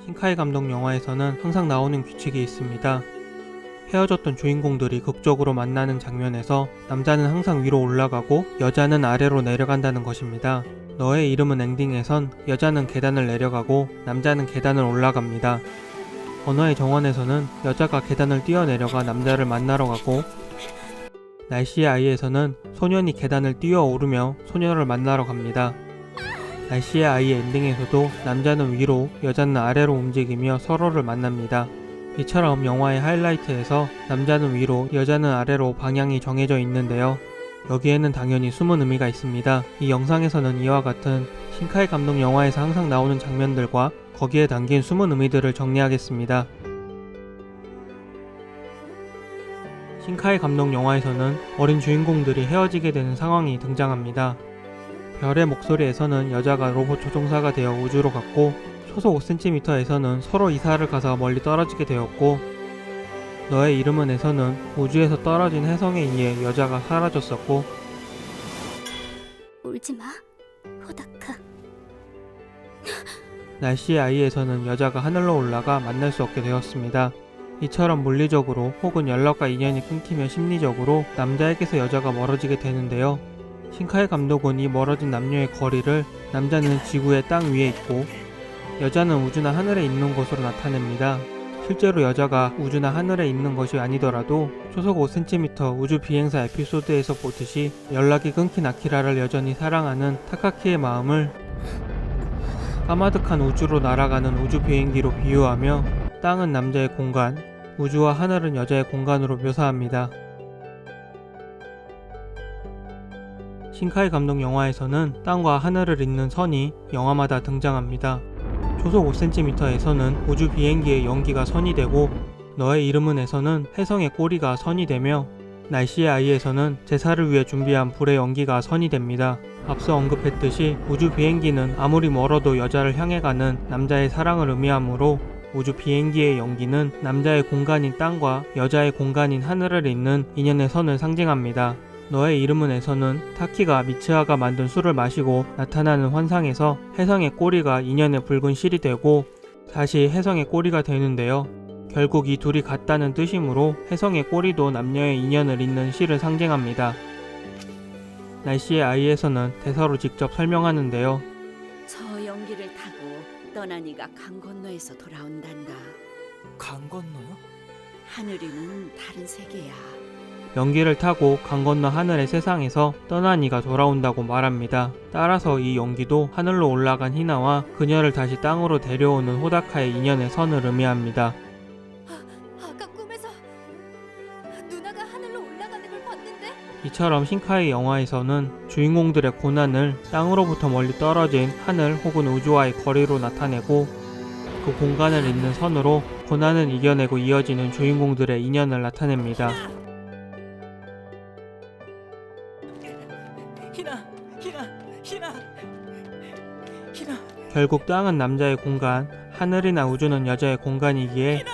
신카이 감독 영화에서는 항상 나오는 규칙이 있습니다. 헤어졌던 주인공들이 극적으로 만나는 장면에서 남자는 항상 위로 올라가고 여자는 아래로 내려간다는 것입니다. 너의 이름은 엔딩에선 여자는 계단을 내려가고 남자는 계단을 올라갑니다. 언어의 정원에서는 여자가 계단을 뛰어내려가 남자를 만나러 가고, 날씨의 아이에서는 소년이 계단을 뛰어오르며 소녀를 만나러 갑니다. 날씨의 아이의 엔딩에서도 남자는 위로, 여자는 아래로 움직이며 서로를 만납니다. 이처럼 영화의 하이라이트에서 남자는 위로, 여자는 아래로 방향이 정해져 있는데요. 여기에는 당연히 숨은 의미가 있습니다. 이 영상에서는 이와 같은 신카이 감독 영화에서 항상 나오는 장면들과 거기에 담긴 숨은 의미들을 정리하겠습니다. 신카이 감독 영화에서는 어린 주인공들이 헤어지게 되는 상황이 등장합니다. 별의 목소리에서는 여자가 로봇 조종사가 되어 우주로 갔고, 초속 5cm에서는 서로 이사를 가서 멀리 떨어지게 되었고, 너의 이름은에서는 우주에서 떨어진 혜성에 의해 여자가 사라졌었고, 울지마, 호다카. 날씨의 아이에서는 여자가 하늘로 올라가 만날 수 없게 되었습니다. 이처럼 물리적으로 혹은 연락과 인연이 끊기며 심리적으로 남자에게서 여자가 멀어지게 되는데요. 신카이 감독은 이 멀어진 남녀의 거리를 남자는 지구의 땅 위에 있고 여자는 우주나 하늘에 있는 것으로 나타냅니다. 실제로 여자가 우주나 하늘에 있는 것이 아니더라도 초속 5cm 우주 비행사 에피소드에서 보듯이 연락이 끊긴 아키라를 여전히 사랑하는 타카키의 마음을 까마득한 우주로 날아가는 우주 비행기로 비유하며 땅은 남자의 공간, 우주와 하늘은 여자의 공간으로 묘사합니다. 신카이 감독 영화에서는 땅과 하늘을 잇는 선이 영화마다 등장합니다. 초속 5cm에서는 우주 비행기의 연기가 선이 되고, 너의 이름은에서는 혜성의 꼬리가 선이 되며, 날씨의 아이에서는 제사를 위해 준비한 불의 연기가 선이 됩니다. 앞서 언급했듯이 우주 비행기는 아무리 멀어도 여자를 향해 가는 남자의 사랑을 의미하므로 우주 비행기의 연기는 남자의 공간인 땅과 여자의 공간인 하늘을 잇는 인연의 선을 상징합니다. 너의 이름은에서는 타키가 미츠하가 만든 술을 마시고 나타나는 환상에서 혜성의 꼬리가 인연의 붉은 실이 되고 다시 혜성의 꼬리가 되는데요. 결국 이 둘이 같다는 뜻이므로 혜성의 꼬리도 남녀의 인연을 잇는 실을 상징합니다. 날씨의 아이에서는 대사로 직접 설명하는데요. 저 연기를 타고 떠난 이가 강 건너에서 돌아온단다. 강 건너요? 하늘이는 다른 세계야. 연기를 타고 강 건너 하늘의 세상에서 떠난 이가 돌아온다고 말합니다. 따라서 이 연기도 하늘로 올라간 희나와 그녀를 다시 땅으로 데려오는 호다카의 인연의 선을 의미합니다. 아까 꿈에서 누나가 하늘로 올라가는 걸 봤는데? 이처럼 신카이 영화에서는 주인공들의 고난을 땅으로부터 멀리 떨어진 하늘 혹은 우주와의 거리로 나타내고, 그 공간을 잇는 선으로 고난을 이겨내고 이어지는 주인공들의 인연을 나타냅니다. 희나. 결국 땅은 남자의 공간, 하늘이나 우주는 여자의 공간이기에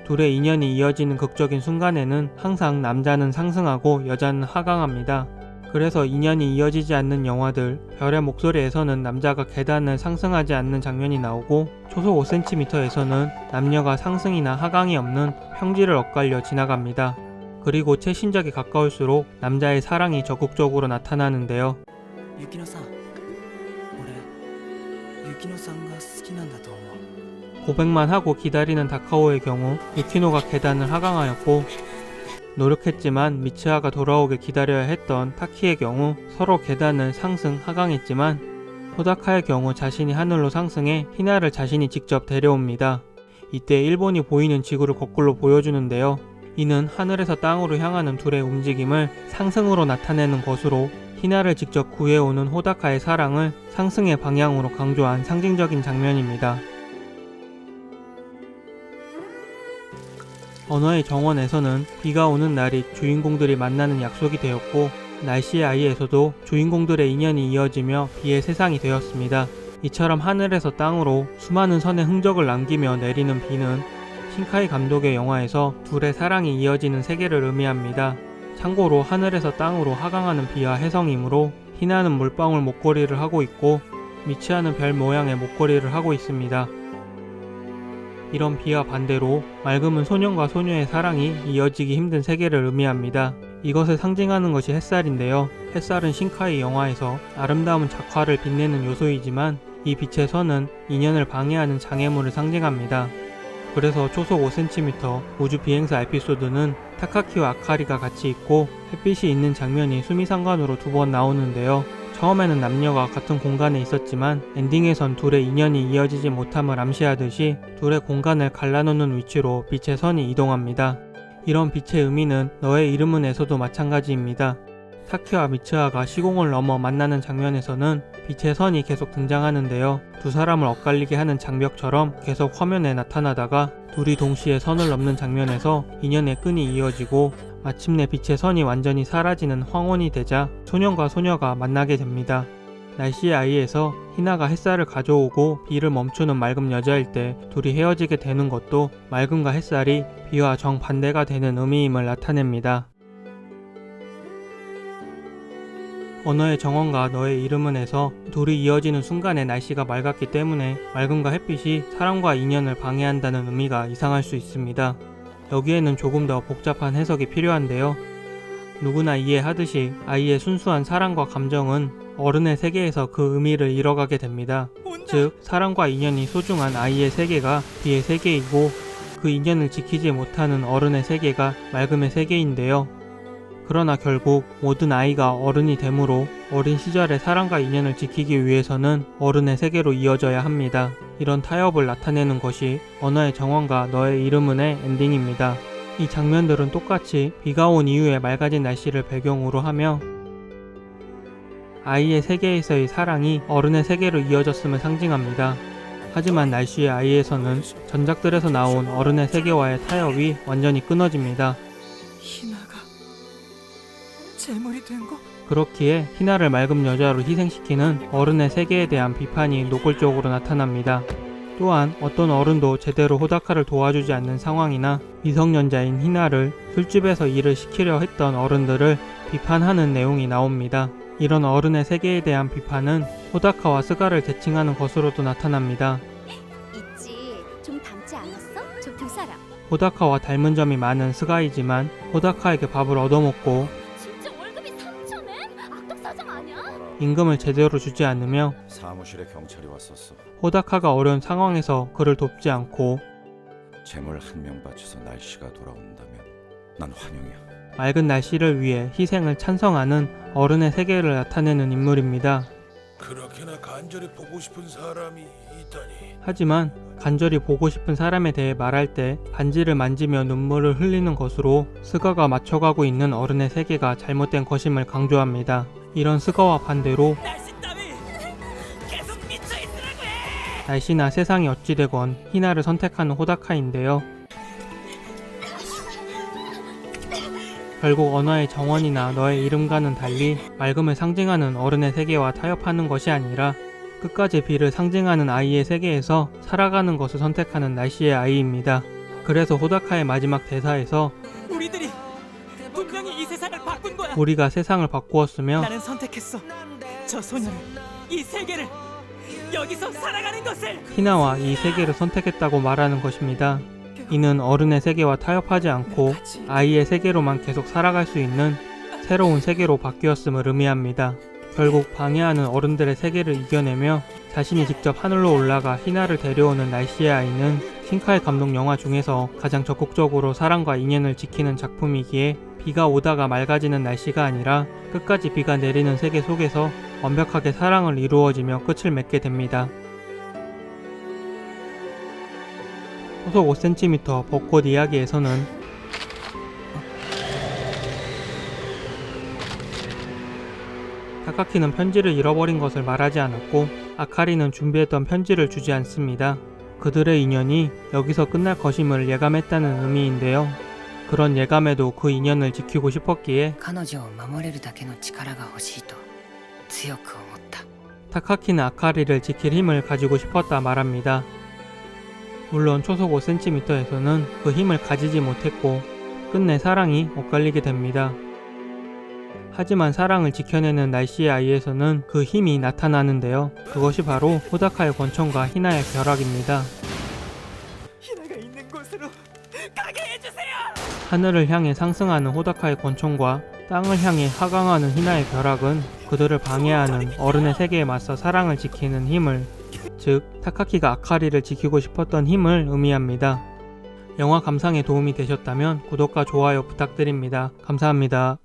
둘의 인연이 이어지는 극적인 순간에는 항상 남자는 상승하고 여자는 하강합니다. 그래서 인연이 이어지지 않는 영화들, 별의 목소리에서는 남자가 계단을 상승하지 않는 장면이 나오고, 초속 5cm에서는 남녀가 상승이나 하강이 없는 평지를 엇갈려 지나갑니다. 그리고 최신작에 가까울수록 남자의 사랑이 적극적으로 나타나는데요. 雪乃さん、俺雪乃さんが好きなんだと思う。 고백만 하고 기다리는 다카오의 경우 유키노가 계단을 하강하였고, 노력했지만 미츠하가 돌아오길 기다려야 했던 타키의 경우 서로 계단을 상승 하강했지만, 호다카의 경우 자신이 하늘로 상승해 희나를 자신이 직접 데려옵니다. 이때 일본이 보이는 지구를 거꾸로 보여주는데요. 이는 하늘에서 땅으로 향하는 둘의 움직임을 상승으로 나타내는 것으로 희나를 직접 구해오는 호다카의 사랑을 상승의 방향으로 강조한 상징적인 장면입니다. 언어의 정원에서는 비가 오는 날이 주인공들이 만나는 약속이 되었고, 날씨의 아이에서도 주인공들의 인연이 이어지며 비의 세상이 되었습니다. 이처럼 하늘에서 땅으로 수많은 선의 흔적을 남기며 내리는 비는 신카이 감독의 영화에서 둘의 사랑이 이어지는 세계를 의미합니다. 참고로 하늘에서 땅으로 하강하는 비와 혜성이므로 희나는 물방울 목걸이를 하고 있고, 미츠하는 별 모양의 목걸이를 하고 있습니다. 이런 비와 반대로 맑음은 소년과 소녀의 사랑이 이어지기 힘든 세계를 의미합니다. 이것을 상징하는 것이 햇살인데요. 햇살은 신카이 영화에서 아름다운 작화를 빛내는 요소이지만 이 빛의 선은 인연을 방해하는 장애물을 상징합니다. 그래서 초속 5cm 우주 비행사 에피소드는 타카키와 아카리가 같이 있고 햇빛이 있는 장면이 수미상관으로 2번 나오는데요. 처음에는 남녀가 같은 공간에 있었지만 엔딩에선 둘의 인연이 이어지지 못함을 암시하듯이 둘의 공간을 갈라놓는 위치로 빛의 선이 이동합니다. 이런 빛의 의미는 너의 이름은에서도 마찬가지입니다. 타키와 미츠하가 시공을 넘어 만나는 장면에서는 빛의 선이 계속 등장하는데요. 두 사람을 엇갈리게 하는 장벽처럼 계속 화면에 나타나다가 둘이 동시에 선을 넘는 장면에서 인연의 끈이 이어지고 마침내 빛의 선이 완전히 사라지는 황혼이 되자 소년과 소녀가 만나게 됩니다. 날씨의 아이에서 희나가 햇살을 가져오고 비를 멈추는 맑은 여자일 때 둘이 헤어지게 되는 것도 맑음과 햇살이 비와 정반대가 되는 의미임을 나타냅니다. 언어의 정원과 너의 이름은에서 둘이 이어지는 순간에 날씨가 맑았기 때문에 맑음과 햇빛이 사랑과 인연을 방해한다는 의미가 이상할 수 있습니다. 여기에는 조금 더 복잡한 해석이 필요한데요. 누구나 이해하듯이 아이의 순수한 사랑과 감정은 어른의 세계에서 그 의미를 잃어가게 됩니다. 즉, 사랑과 인연이 소중한 아이의 세계가 비의 세계이고 그 인연을 지키지 못하는 어른의 세계가 맑음의 세계인데요. 그러나 결국 모든 아이가 어른이 되므로 어린 시절의 사랑과 인연을 지키기 위해서는 어른의 세계로 이어져야 합니다. 이런 타협을 나타내는 것이 언어의 정원과 너의 이름은의 엔딩입니다. 이 장면들은 똑같이 비가 온 이후에 맑아진 날씨를 배경으로 하며 아이의 세계에서의 사랑이 어른의 세계로 이어졌음을 상징합니다. 하지만 날씨의 아이에서는 전작들에서 나온 어른의 세계와의 타협이 완전히 끊어집니다. 희나가 재물이 된 거? 그렇기에 희나를 맑은 여자로 희생시키는 어른의 세계에 대한 비판이 노골적으로 나타납니다. 또한 어떤 어른도 제대로 호다카를 도와주지 않는 상황이나 미성년자인 희나를 술집에서 일을 시키려 했던 어른들을 비판하는 내용이 나옵니다. 이런 어른의 세계에 대한 비판은 호다카와 스가를 대칭하는 것으로도 나타납니다. 있지. 좀 닮지 않았어? 저 두 사람. 호다카와 닮은 점이 많은 스가이지만 호다카에게 밥을 얻어먹고 진짜 월급이 3,000엔? 악덕사장 아니야? 임금을 제대로 주지 않으며 사무실에 경찰이 왔었어. 호다카가 어려운 상황에서 그를 돕지 않고 재물 한 명 바쳐서 날씨가 돌아온다면 난 환영이야. 맑은 날씨를 위해 희생을 찬성하는 어른의 세계를 나타내는 인물입니다. 그렇게나 간절히 보고 싶은 사람이 있다니. 하지만 간절히 보고 싶은 사람에 대해 말할 때 반지를 만지며 눈물을 흘리는 것으로 스가가 맞춰가고 있는 어른의 세계가 잘못된 것임을 강조합니다. 이런 스가와 반대로 날씨 따위 계속 미쳐 있으라고 해. 날씨나 세상이 어찌되건 희나를 선택하는 호다카인데요. 결국 언어의 정원이나 너의 이름과는 달리 맑음을 상징하는 어른의 세계와 타협하는 것이 아니라 끝까지 비를 상징하는 아이의 세계에서 살아가는 것을 선택하는 날씨의 아이입니다. 그래서 호다카의 마지막 대사에서 우리들이 분명히 이 세상을 바꾼 거야. 우리가 세상을 바꾸었으며 나는 선택했어. 저 소녀를, 이 세계를, 여기서 살아가는 것을. 희나와 이 세계를 선택했다고 말하는 것입니다. 이는 어른의 세계와 타협하지 않고 아이의 세계로만 계속 살아갈 수 있는 새로운 세계로 바뀌었음을 의미합니다. 결국 방해하는 어른들의 세계를 이겨내며 자신이 직접 하늘로 올라가 희나를 데려오는 날씨의 아이는 신카이 감독 영화 중에서 가장 적극적으로 사랑과 인연을 지키는 작품이기에 비가 오다가 맑아지는 날씨가 아니라 끝까지 비가 내리는 세계 속에서 완벽하게 사랑을 이루어지며 끝을 맺게 됩니다. 소속 5cm 벚꽃 이야기에서는 타카키는 편지를 잃어버린 것을 말하지 않았고 아카리는 준비했던 편지를 주지 않습니다. 그들의 인연이 여기서 끝날 것임을 예감했다는 의미인데요. 그런 예감에도 그 인연을 지키고 싶었기에 彼女を守れるだけの力が欲しいと強く思った。 타카키는 아카리를 지킬 힘을 가지고 싶었다 말합니다. 물론 초속 5cm에서는 그 힘을 가지지 못했고 끝내 사랑이 엇갈리게 됩니다. 하지만 사랑을 지켜내는 날씨의 아이에서는 그 힘이 나타나는데요. 그것이 바로 호다카의 권총과 희나의 벼락입니다. 희나가 있는 곳으로 가게 해주세요. 하늘을 향해 상승하는 호다카의 권총과 땅을 향해 하강하는 희나의 벼락은 그들을 방해하는 어른의 세계에 맞서 사랑을 지키는 힘을, 즉 타카키가 아카리를 지키고 싶었던 힘을 의미합니다. 영화 감상에 도움이 되셨다면 구독과 좋아요 부탁드립니다. 감사합니다.